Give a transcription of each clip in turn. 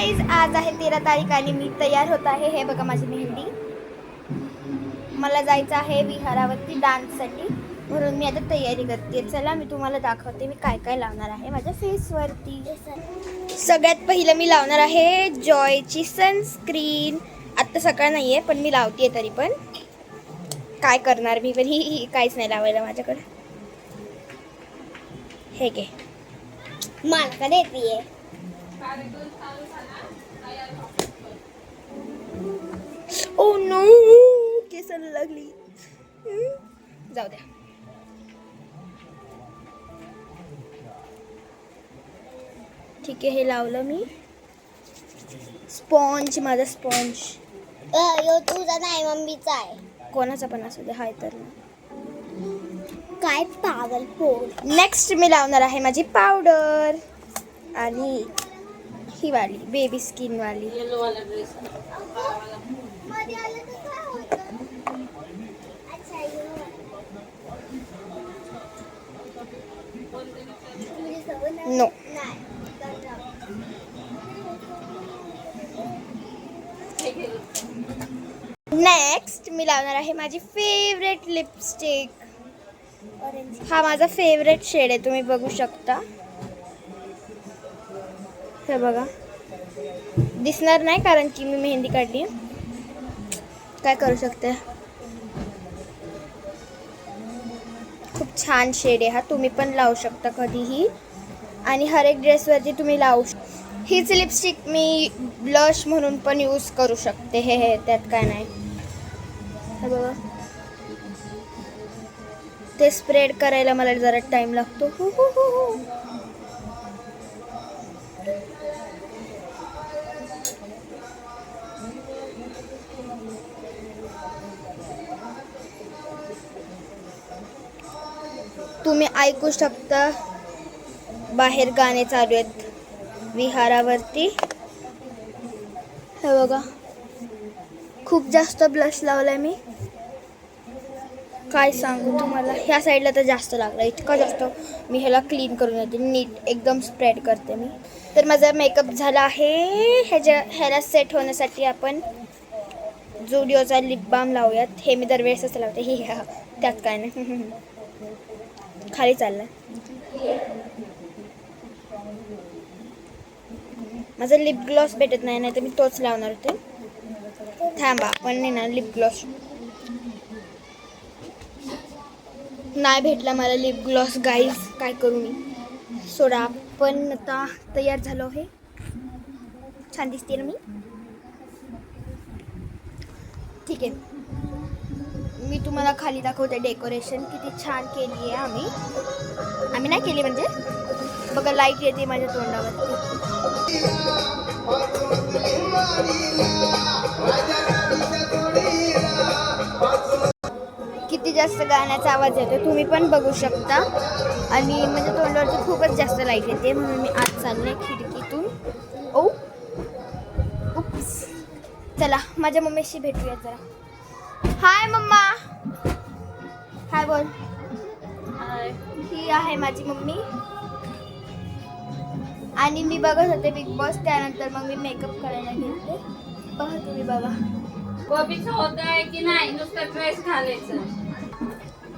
Guys, आज आहे 13 तारीख आणि मी तयार होत आहे. हे बघा माझी मेहंदी. मला जायचं आहे विहारावरती डान्ससाठी, म्हणून मी आता तयारी करते. चला मी तुम्हाला दाखवते मी काय काय लावणार आहे माझ्या फेसवरती. सगळ्यात पहिलं मी लावणार आहे जॉयची सनस्क्रीन. आत्ता सकाळ नाही आहे पण मी लावते तरी पण. काय करणार मी पण, ही काहीच नाही लावायला माझ्याकडे. हे घे, मला का देते. ओ नो, केसाला लागली. जाऊ द्या. ठीक आहे, हे लावलं मी. स्पॉन्ज, माझा स्पॉन्ज. यो तुझा नाही, मम्मीचा आहे. कोणाचा पण असू दे, हाय तर काय पागल पोर. नेक्स्ट मी लावणार आहे माझी पावडर, आणि ही वाली बेबी स्किन वाली. नो. नेक्स्ट मी लावणार आहे माझी फेवरेट लिपस्टिक. हा माझा फेवरेट शेड आहे, तुम्ही बघू शकता. हे बघा, दिसणार नाही कारण की मी मेहंदी काढली. काय करू शकते. खूप छान शेड आहे हा, तुम्ही पण लावू शकता कधीही, आणि हर एक ड्रेसवरती तुम्ही लावू शकता. हीच लिपस्टिक मी ब्लश म्हणून पण यूज करू शकते. हे त्यात काय नाही. हे बघा, ते स्प्रेड करायला मला जरा टाइम लागतो. तुम्ही ऐकू शकता बाहेर गाणे चालू आहेत विहारावरती. हे बघा, खूप जास्त ब्लश लावलाय मी. काय सांगू तुम्हाला, ह्या साईडला तर जास्त लागला, इतका जास्त. मी ह्याला क्लीन करून येते, नीट एकदम स्प्रेड करते मी. तर माझा मेकअप झाला आहे. ह्याला सेट होण्यासाठी आपण झुडिओचा लिप बाम लावूयात. हे मी दरवेळेसच लावते. हे त्यात काय नाही. खाली चाललाय माझा लिप ग्लॉस. भेटत नाही तर मी तोच लावणार होते. थांबा, पण नाही ना लिप ग्लॉस नाही भेटला मला लिप ग्लॉस. गाईज, काय करू मी. सोडा, पण आता तयार झालो आहे. छान दिसते ना मी. ठीक आहे, मी तुम्हाला खाली दाखवते डेकोरेशन किती छान केली आहे आम्ही नाही केली म्हणजे. बघा, लाईट येते माझ्या तोंडावरती. किती जास्त गाण्याचा आवाज येतो तुम्ही पण बघू शकता. आणि माझ्या तोंडावरती खूपच जास्त लाईट येते, म्हणून मी आत चालले खिडकीतून. ओ उप्स. चला माझ्या मम्मीशी भेटूया जरा. हाय मम्मा. हाय बोल. ही आहे माझी मम्मी. आणि मी बघत होते बिग बॉस, त्यानंतर मग मी मेकअप करायला घेतले. बघा तुम्ही, बघा कॉफीचं होत आहे की नाही, नुसतं ड्रेस घालायचं.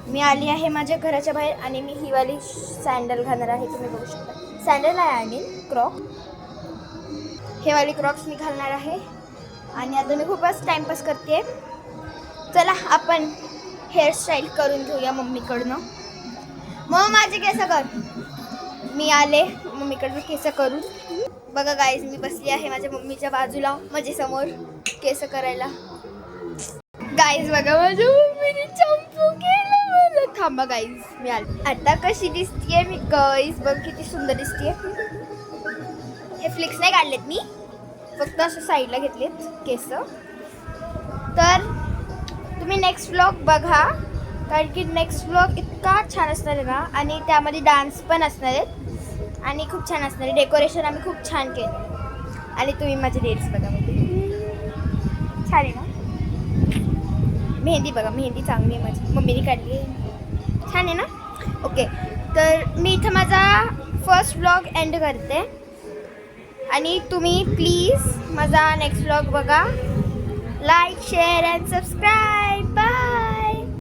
मी आली आहे माझ्या घराच्या बाहेर आणि मी ही वाली सँडल घालणार आहे. तुम्ही बघू शकता, सँडल आहे आणि क्रॉक. हे वाली क्रॉक्स मी घालणार आहे. आणि आता मी खूपच टाइमपास करते. चला आपण हेअरस्टाईल करून घेऊया मम्मीकडनं. मग माझे केस कर. मी आले मम्मीकडनं केस करून. बघा गाईज, मी बसली आहे माझ्या मम्मीच्या बाजूला, माझ्या समोर केस करायला. गाईज बघा, माझ्या मम्मीने चंपू केलं मला. थांबा गाईज, मी आले. आता कशी दिसतीये मी गाईज, बघ किती सुंदर दिसतीये. हे फ्लिक्स नाही काढलेत मी, फक्त असं साईडला घेतलेत केस. तर तुम्ही नेक्स्ट व्लॉग बघा, कारण की नेक्स्ट व्लॉग इतका छान असणार आहे ना. आणि त्यामध्ये डान्स पण असणार आहेत आणि खूप छान असणार आहे. डेकोरेशन आम्ही खूप छान केलं. आणि तुम्ही माझे रील्स बघा, छान आहे ना. मेहंदी बघा, मेहंदी चांगली आहे माझी, मम्मीने काढली आहे. छान आहे ना. ओके, तर मी इथं माझा फर्स्ट व्लॉग एंड करते. आणि तुम्ही प्लीज माझा नेक्स्ट व्लॉग बघा. Like share and subscribe.